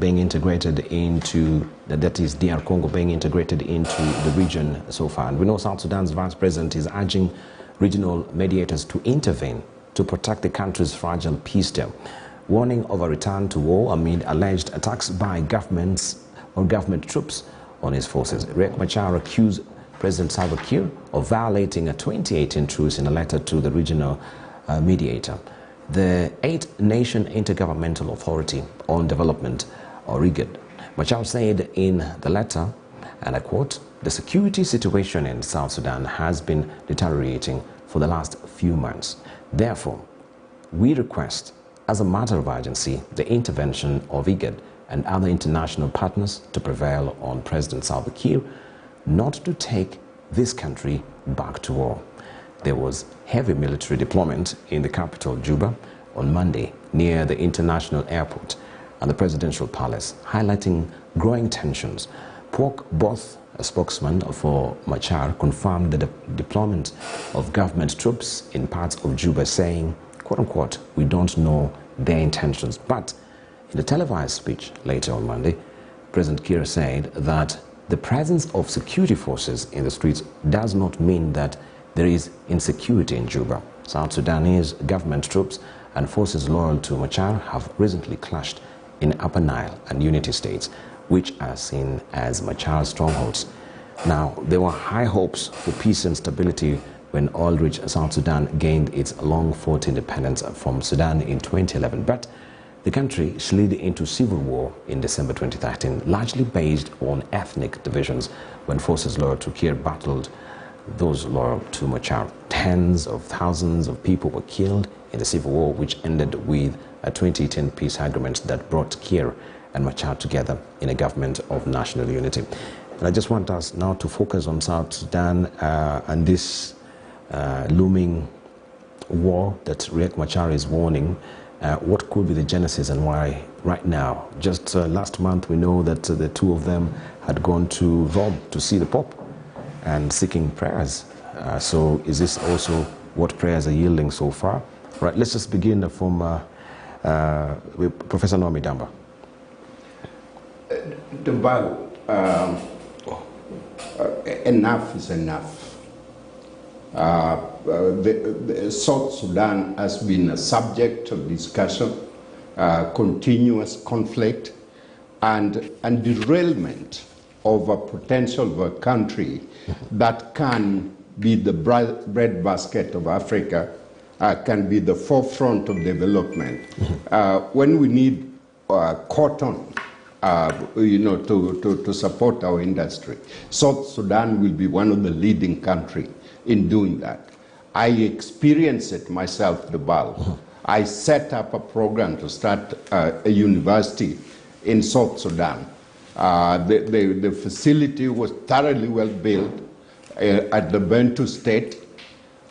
being integrated into, that is DR Congo being integrated into the region so far. And we know South Sudan's vice president is urging regional mediators to intervene to protect the country's fragile peace deal, warning of a return to war amid alleged attacks by government troops on his forces. Riek Machar accused President Salva Kiir of violating a 2018 truce in a letter to the regional mediator. The eight-nation Intergovernmental Authority on Development, or IGAD. Machar said in the letter, and I quote, "The security situation in South Sudan has been deteriorating for the last few months. Therefore, we request, as a matter of urgency, the intervention of IGAD and other international partners to prevail on President Salva Kiir not to take this country back to war." There was heavy military deployment in the capital, Juba, on Monday near the international airport and the presidential palace, highlighting growing tensions. Pork Both, a spokesman for Machar, confirmed the deployment of government troops in parts of Juba, saying, quote-unquote, "We don't know their intentions." But in a televised speech later on Monday, President Kiir said that the presence of security forces in the streets does not mean that there is insecurity in Juba. South Sudanese government troops and forces loyal to Machar have recently clashed in Upper Nile and Unity states, which are seen as Machar's strongholds. Now, there were high hopes for peace and stability when oil-rich South Sudan gained its long-fought independence from Sudan in 2011, but the country slid into civil war in December 2013, largely based on ethnic divisions when forces loyal to Kiir battled those loyal to Machar. Tens of thousands of people were killed in the civil war, which ended with a 2010 peace agreement that brought Kiir and Machar together in a government of national unity. And I just want us now to focus on South Sudan and this looming war that Riek Machar is warning. What could be the genesis and why right now? Just last month we know that the two of them had gone to Rome to see the Pope and seeking prayers. So is this also what prayers are yielding so far? Right, let's just begin from with Professor Naomi Damba. Enough is enough. South Sudan has been a subject of discussion, continuous conflict, and derailment of a potential of a country that can be the breadbasket of Africa, can be the forefront of development. When we need cotton, to support our industry, South Sudan will be one of the leading countries in doing that. I experienced it myself, Dubal. I set up a program to start a university in South Sudan. The facility was thoroughly well built at the Bentu state,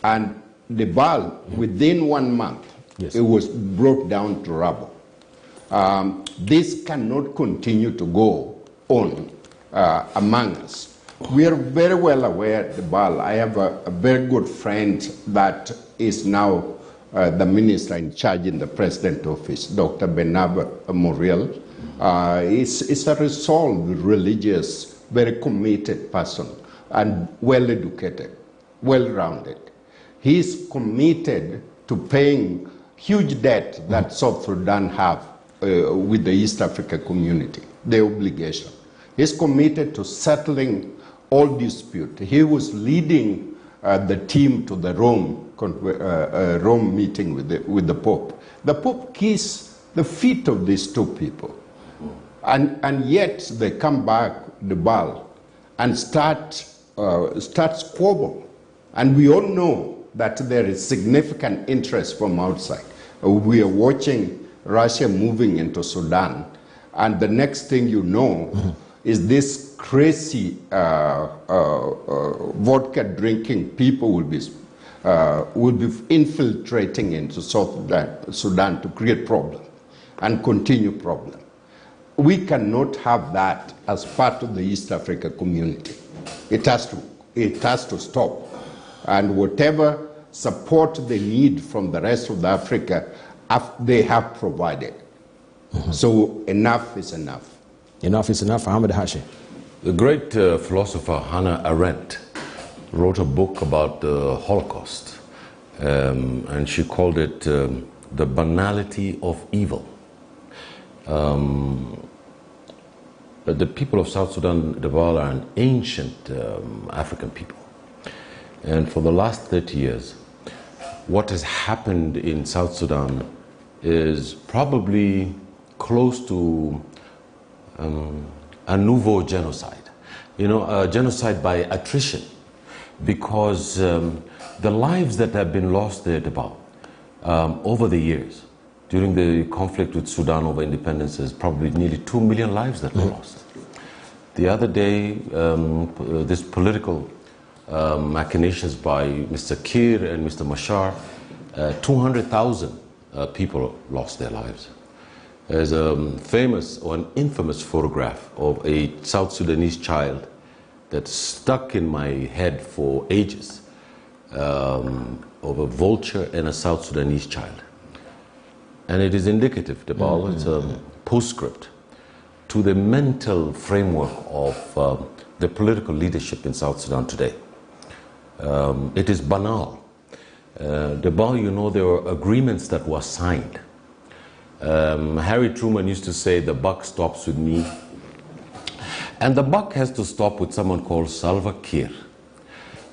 and Dubal, within 1 month, yes, it was brought down to rubble. This cannot continue to go on among us. We are very well aware, Dubal. I have a very good friend that is now the minister in charge in the president's office, Dr. Benab Muriel. Is a resolved, religious, very committed person and well-educated, well-rounded. He is committed to paying huge debt that South Sudan have with the East Africa community, the obligation. He's committed to settling all dispute. He was leading the team to the Rome meeting with the Pope. The Pope kissed the feet of these two people. And yet they come back, the ball, and start squabble. And we all know that there is significant interest from outside. We are watching Russia moving into Sudan, and the next thing you know is this crazy vodka drinking people will be infiltrating into South Sudan to create problem and continue problem. We cannot have that as part of the East Africa community. It has to stop. And whatever support they need from the rest of Africa, they have provided. So enough is enough. Enough is enough. Ahmed Hashi. The great philosopher Hannah Arendt wrote a book about the Holocaust, and she called it The Banality of Evil. The people of South Sudan, are an ancient African people. And for the last 30 years, what has happened in South Sudan is probably close to a nouveau genocide. You know, a genocide by attrition, because the lives that have been lost there, over the years, during the conflict with Sudan over independence, is probably nearly 2 million lives that were lost. The other day, this political machinations by Mr. Kiir and Mr. Machar, 200,000 people lost their lives. There's a famous or an infamous photograph of a South Sudanese child that stuck in my head for ages, of a vulture and a South Sudanese child. And it is indicative, it's a postscript to the mental framework of the political leadership in South Sudan today. It is banal. You know, there were agreements that were signed. Harry Truman used to say, the buck stops with me. And the buck has to stop with someone called Salva Kiir.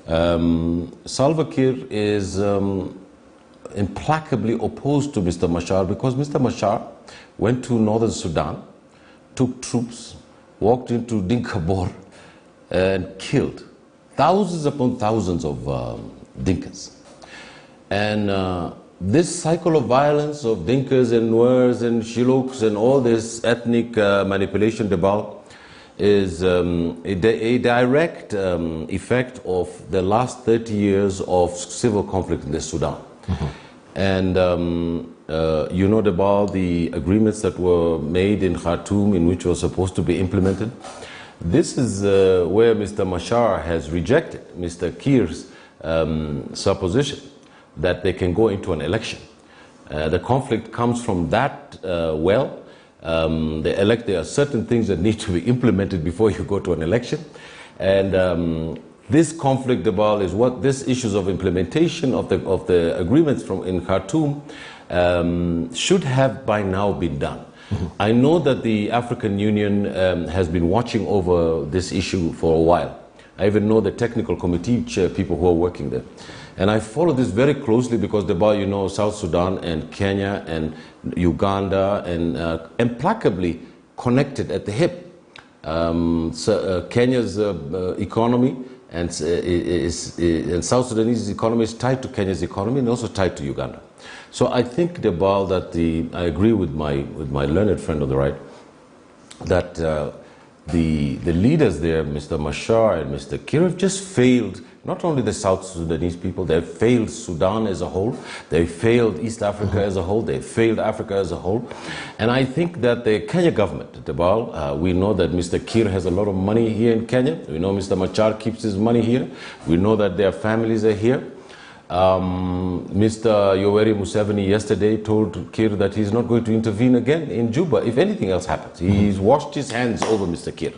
Salva Kiir is implacably opposed to Mr. Machar, because Mr. Machar went to northern Sudan, took troops, walked into Dinka Bor, and killed thousands upon thousands of Dinkas. And this cycle of violence of Dinkas and Nuers and Shiluks and all this ethnic manipulation is a direct effect of the last 30 years of civil conflict in the Sudan. And you know about the agreements that were made in Khartoum, in which was supposed to be implemented. This is where Mr. Machar has rejected Mr. Kiir's supposition that they can go into an election. The conflict comes from that there are certain things that need to be implemented before you go to an election. And this conflict is what these issues of implementation of the agreements in Khartoum should have by now been done. I know that the African Union has been watching over this issue for a while. I even know the technical committee people who are working there. And I follow this very closely because you know, South Sudan and Kenya and Uganda and implacably connected at the hip. Kenya's economy and South Sudanese economy is tied to Kenya's economy and also tied to Uganda. So I think that I agree with my learned friend on the right, that the leaders there, Mr. Machar and Mr. Kiir, have just failed not only the South Sudanese people, they've failed Sudan as a whole, they failed East Africa as a whole, they failed Africa as a whole. And I think that the Kenya government, we know that Mr. Kiir has a lot of money here in Kenya. We know Mr. Machar keeps his money here. We know that their families are here. Mr. Yoweri Museveni yesterday told Kiir that he's not going to intervene again in Juba if anything else happens. He's washed his hands over Mr. Kiir.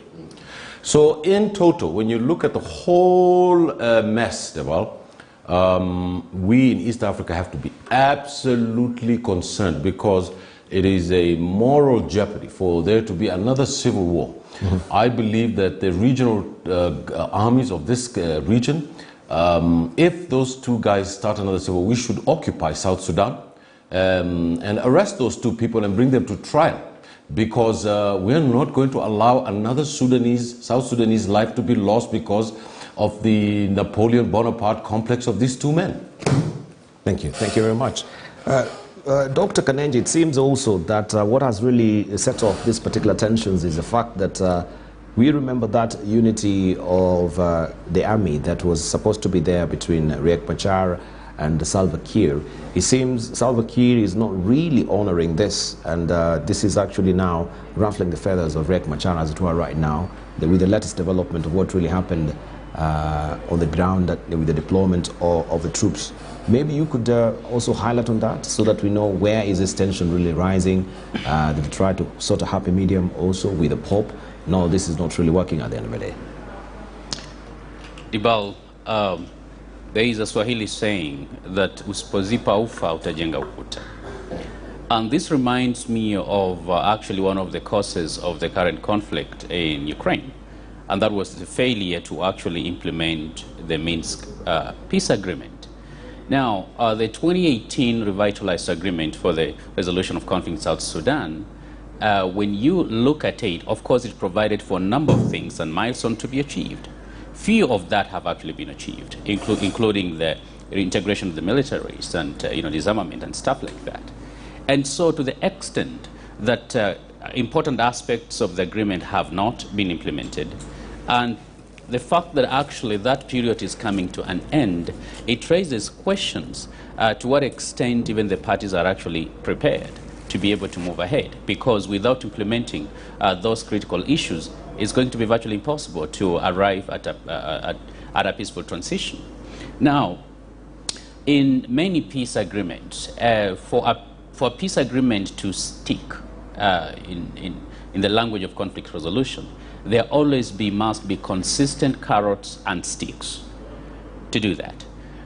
So in total, when you look at the whole mess, we in East Africa have to be absolutely concerned, because it is a moral jeopardy for there to be another civil war. I believe that the regional armies of this region, if those two guys start another civil war, we should occupy South Sudan and arrest those two people and bring them to trial. Because we're not going to allow another South Sudanese life to be lost because of the Napoleon Bonaparte complex of these two men. Thank you. Thank you very much. Dr. Kanenji, it seems also that what has really set off these particular tensions is the fact that we remember that unity of the army that was supposed to be there between Riek Machar and Salva Kiir. It seems Salva Kiir is not really honoring this, and this is actually now ruffling the feathers of Riek Machar, as it were, right now, with the latest development of what really happened on the ground with the deployment of the troops Maybe you could also highlight on that so that we know where is this tension really rising. They've tried to sort of happy medium also with the Pope. No, this is not really working at the end of the day. Dibal, there is a Swahili saying that usipozipa ufa utajenga ukuta. And this reminds me of actually one of the causes of the current conflict in Ukraine. And that was the failure to actually implement the Minsk peace agreement. Now, the 2018 revitalized agreement for the resolution of conflict in South Sudan, when you look at it, of course, it provided for a number of things and milestones to be achieved. Few of that have actually been achieved, including the reintegration of the militaries and disarmament and stuff like that. And so to the extent that important aspects of the agreement have not been implemented, and the fact that actually that period is coming to an end, it raises questions to what extent even the parties are actually prepared to be able to move ahead, because without implementing those critical issues, it's going to be virtually impossible to arrive at a peaceful transition. Now, in many peace agreements, for a peace agreement to stick in the language of conflict resolution, there must be consistent carrots and sticks to do that.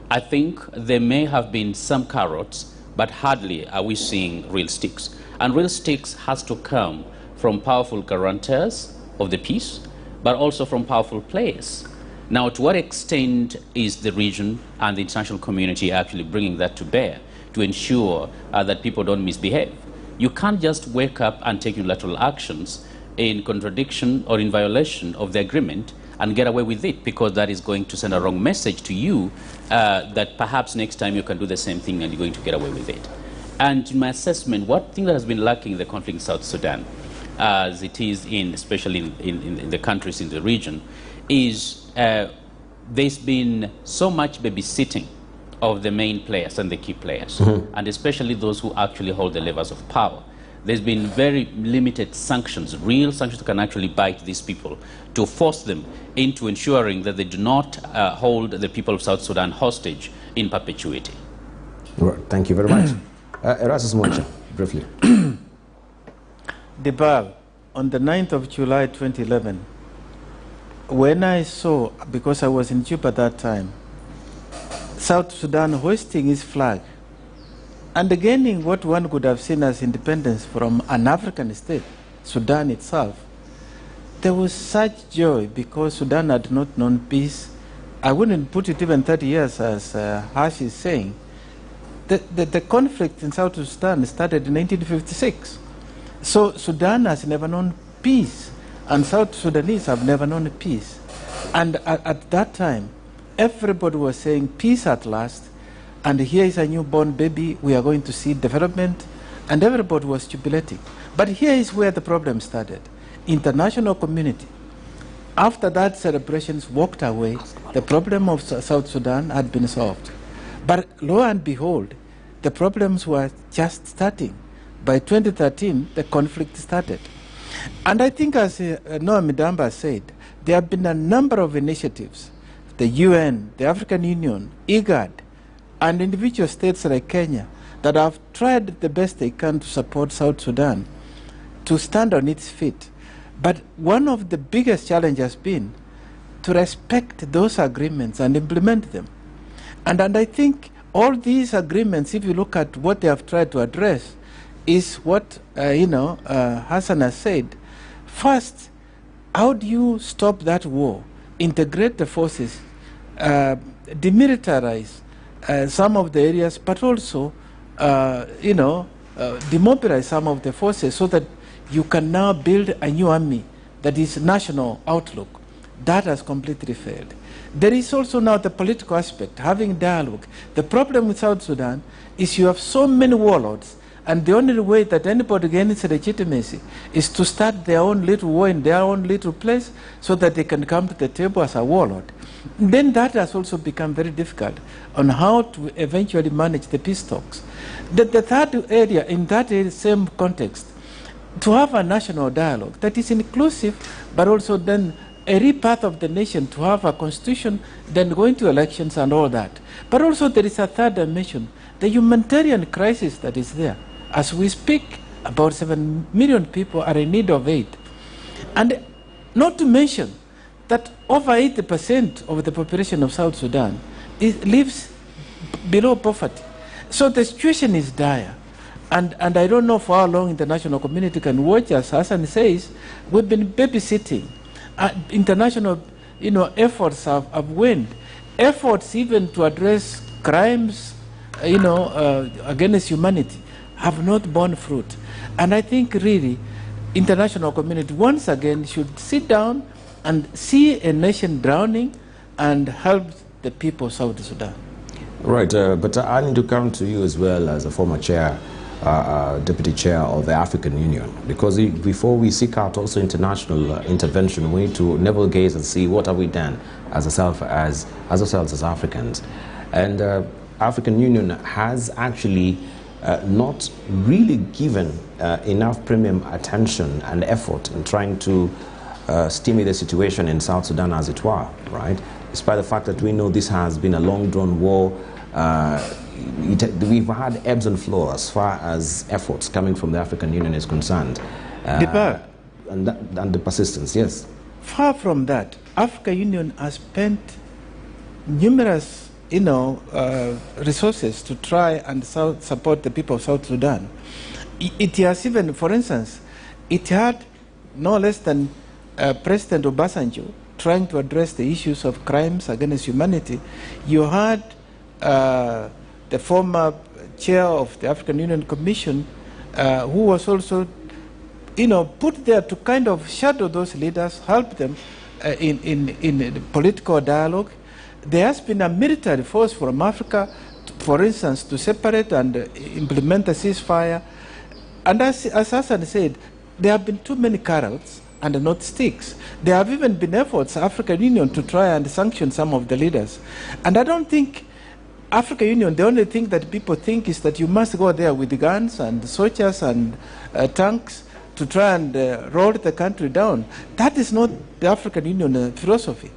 I think there may have been some carrots, but hardly are we seeing real sticks. And real sticks has to come from powerful guarantors of the peace, but also from powerful players. Now, to what extent is the region and the international community actually bringing that to bear to ensure that people don't misbehave? You can't just wake up and take unilateral actions in contradiction or in violation of the agreement and get away with it, because that is going to send a wrong message to you that perhaps next time you can do the same thing and you're going to get away with it. And in my assessment, one thing that has been lacking in the conflict in South Sudan, as it is especially in the countries in the region, is there's been so much babysitting of the main players and the key players, and especially those who actually hold the levers of power. There's been very limited sanctions, real sanctions that can actually bite these people, to force them into ensuring that they do not hold the people of South Sudan hostage in perpetuity. Right. Thank you very much. Erasmus Moncha, briefly. Debal, on the 9th of July 2011, when I saw, because I was in Juba at that time, South Sudan hoisting its flag and gaining what one could have seen as independence from an African state, Sudan itself, there was such joy because Sudan had not known peace. I wouldn't put it even 30 years, as Hash is saying. The conflict in South Sudan started in 1956. So Sudan has never known peace, and South Sudanese have never known peace. And at that time, everybody was saying peace at last, and here is a newborn baby, we are going to see development, and everybody was jubilating. But here is where the problem started. International community, after that celebrations walked away, the problem of South Sudan had been solved. But lo and behold, the problems were just starting. By 2013, the conflict started. And I think, as Noah Midamba said, there have been a number of initiatives, the UN, the African Union, IGAD, and individual states like Kenya, that have tried the best they can to support South Sudan to stand on its feet. But one of the biggest challenges has been to respect those agreements and implement them. And I think all these agreements, if you look at what they have tried to address, is what Hassan has said. First, how do you stop that war, integrate the forces, demilitarize some of the areas, but also demobilize some of the forces so that you can now build a new army that is national outlook. That has completely failed. There is also now the political aspect, having dialogue. The problem with South Sudan is you have so many warlords, and the only way that anybody gains legitimacy is to start their own little war in their own little place so that they can come to the table as a warlord. Then that has also become very difficult on how to eventually manage the peace talks. The third area, in that same context, to have a national dialogue that is inclusive, but also then a rebirth of the nation, to have a constitution, then going to elections and all that. But also there is a third dimension, the humanitarian crisis that is there. As we speak, about 7 million people are in need of aid. And not to mention that over 80% of the population of South Sudan lives below poverty. So the situation is dire. And I don't know for how long the international community can watch us. Hassan says, we've been babysitting. International efforts have waned. Efforts even to address crimes against humanity have not borne fruit. And I think really international community once again should sit down and see a nation drowning and help the people of South Sudan. Right, but I need to come to you as well as a former chair, deputy chair of the African Union, because before we seek out also international intervention, we need to navel gaze and see what have we done as ourselves as Africans. And African Union has actually not really given enough premium attention and effort in trying to stimulate the situation in South Sudan, as it were, right? Despite the fact that we know this has been a long-drawn war, we've had ebbs and flows as far as efforts coming from the African Union is concerned. And the persistence, yes. Far from that, African Union has spent numerous resources to try and support the people of South Sudan. It has even, for instance, it had no less than President Obasanjo trying to address the issues of crimes against humanity. You had the former chair of the African Union Commission, who was also, put there to kind of shadow those leaders, help them in political dialogue. There has been a military force from Africa, for instance, to separate and implement a ceasefire. And as Hassan said, there have been too many carrots and not sticks. There have even been efforts, African Union, to try and sanction some of the leaders. And I don't think African Union, the only thing that people think is that you must go there with guns and soldiers and tanks to try and roll the country down. That is not the African Union philosophy.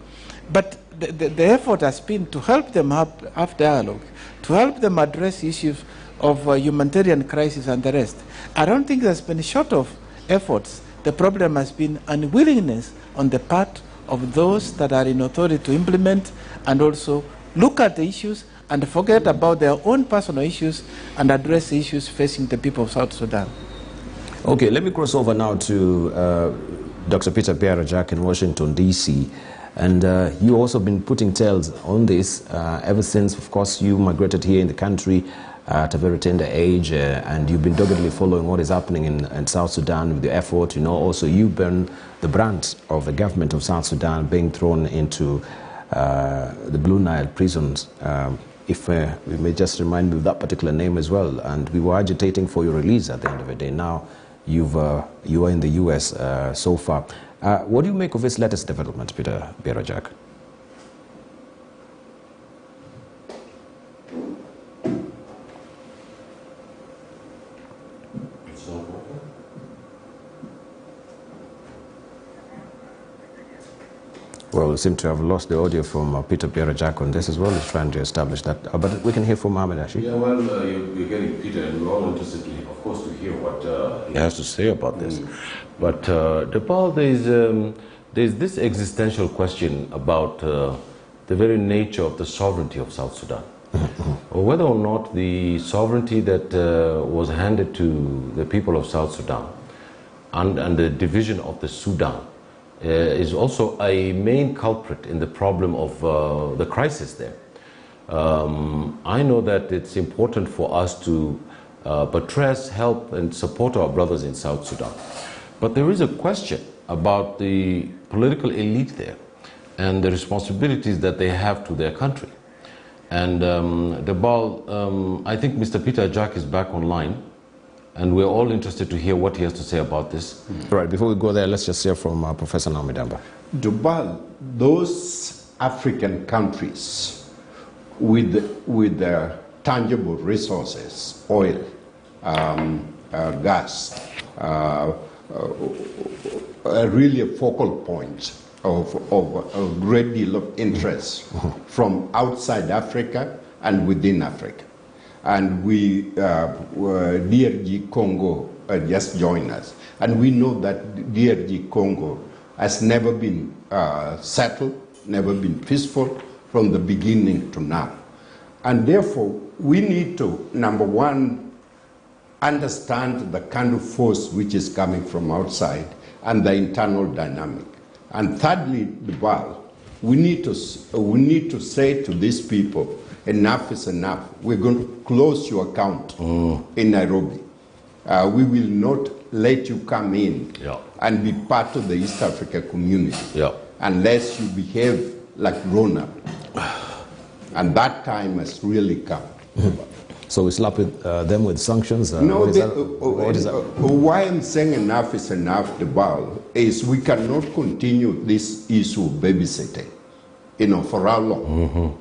But the effort has been to help them have dialogue, to help them address issues of humanitarian crisis and the rest. I don't think there's been short of efforts. The problem has been unwillingness on the part of those that are in authority to implement and also look at the issues and forget about their own personal issues and address the issues facing the people of South Sudan. Okay, let me cross over now to Dr. Peter Bierajak in Washington, D.C. And you also been putting tails on this ever since, of course, you migrated here in the country at a very tender age, and you've been doggedly following what is happening in South Sudan with your effort. Also you've been the brunt of the government of South Sudan being thrown into the Blue Nile prisons. If we may just remind me of that particular name as well. And we were agitating for your release at the end of the day. Now you are in the U.S. So far. What do you make of this latest development, Peter Bierajak? Well, we seem to have lost the audio from Peter Bierajak on this as well. He's trying to establish that. But we can hear from Mohamed Ashi. Yeah, well, you're getting Peter, and we're all interested, of course, to hear what he has to say about this. But, Depal, there's this existential question about the very nature of the sovereignty of South Sudan. Or whether or not the sovereignty that was handed to the people of South Sudan and the division of the Sudan is also a main culprit in the problem of the crisis there. I know that it's important for us to buttress, help and support our brothers in South Sudan. But there is a question about the political elite there and the responsibilities that they have to their country. And I think Mr. Peter Jack is back online, and we're all interested to hear what he has to say about this. Right, before we go there, let's just hear from Professor Namidamba. Dubal, those African countries with their tangible resources, oil, gas, really a focal point a great deal of interest from outside Africa and within Africa. And we, DRG Congo just joined us. And we know that DRG Congo has never been settled, never been peaceful from the beginning to now. And therefore, we need to, number one, understand the kind of force which is coming from outside and the internal dynamic. And thirdly, we need to say to these people, enough is enough. We're going to close your account in Nairobi. We will not let you come in and be part of the East Africa community unless you behave like grown-up. And that time has really come. So we slap them with sanctions? No, why I'm saying enough is enough, Debal, is we cannot continue this issue of babysitting. For how long?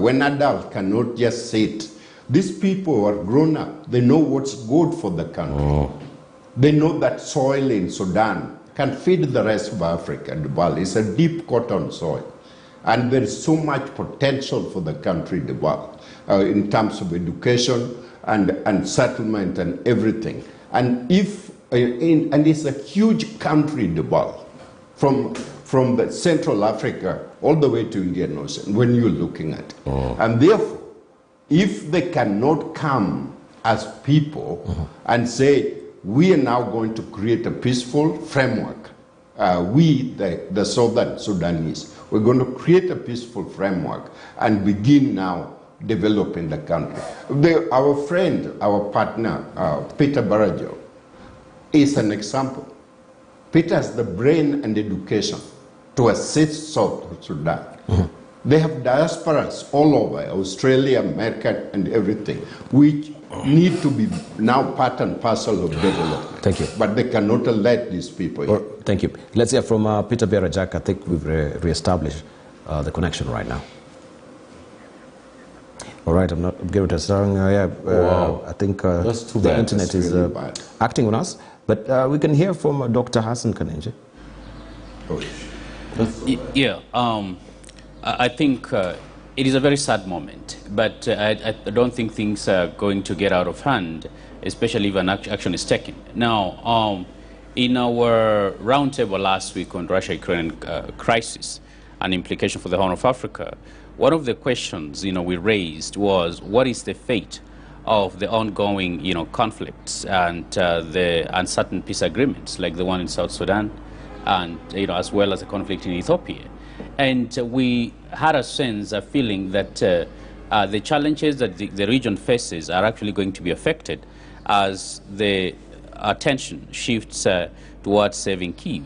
When adults cannot just sit. These people are grown up. They know what's good for the country. They know that soil in Sudan can feed the rest of Africa, Debal. It's a deep cotton soil. And there is so much potential for the country, Debal, in terms of education and settlement and everything. And it's a huge country, Debal, from the Central Africa all the way to Indian Ocean, when you're looking at it. And therefore, if they cannot come as people and say, we are now going to create a peaceful framework, the Southern Sudanese, we're going to create a peaceful framework and begin now developing the country. Our friend, our partner, Peter Barajo, is an example. Peter has the brain and education to assist South Sudan. They have diasporas all over, Australia, America, and everything, which need to be now part and parcel of development. Thank you. But they cannot let these people in. Thank you. Let's hear from Peter Bierajak. I think we've re-established the connection right now. All right, I'm not giving it a song. Wow. I think the internet is really acting on us. But we can hear from Dr. Hassan Kanenje. I think it is a very sad moment, but I don't think things are going to get out of hand, especially when action is taken. Now, in our roundtable last week on Russia-Ukraine crisis and implication for the Horn of Africa, one of the questions we raised was, what is the fate of the ongoing conflicts and the uncertain peace agreements like the one in South Sudan, and as well as the conflict in Ethiopia? And we had a sense, a feeling that the challenges that the region faces are actually going to be affected as the attention shifts towards saving Kyiv.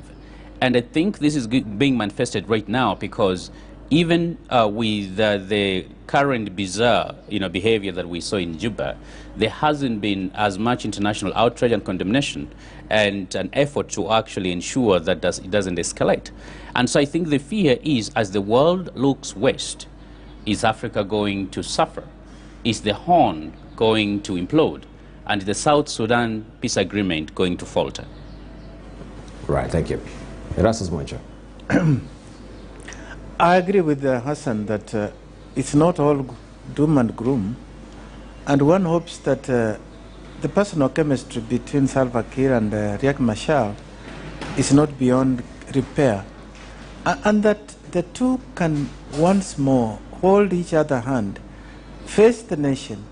And I think this is being manifested right now because even with the current bizarre behavior that we saw in Juba, there hasn't been as much international outrage and condemnation and an effort to actually ensure that it doesn't escalate. And so I think the fear is, as the world looks west, is Africa going to suffer? Is the Horn going to implode? And the South Sudan peace agreement going to falter? Right, thank you. Erasmus Mwencha. I agree with Hassan that it's not all doom and gloom, and one hopes that the personal chemistry between Salva Kiir and Riek Machar is not beyond repair, and that the two can once more hold each other's hand, face the nation,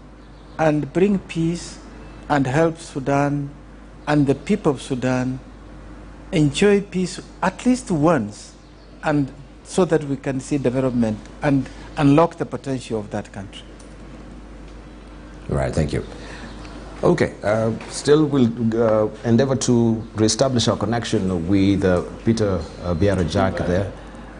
and bring peace and help Sudan and the people of Sudan enjoy peace at least once, and so that we can see development and unlock the potential of that country. Right, thank you. Okay, still we'll endeavor to reestablish our connection with Peter Bierajak there,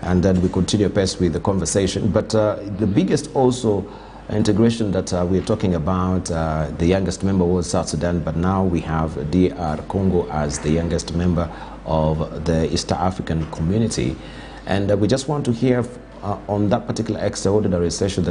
and then we continue best with the conversation. But the biggest also integration that we're talking about, the youngest member was South Sudan, but now we have DR Congo as the youngest member of the East African community. And we just want to hear on that particular extraordinary session that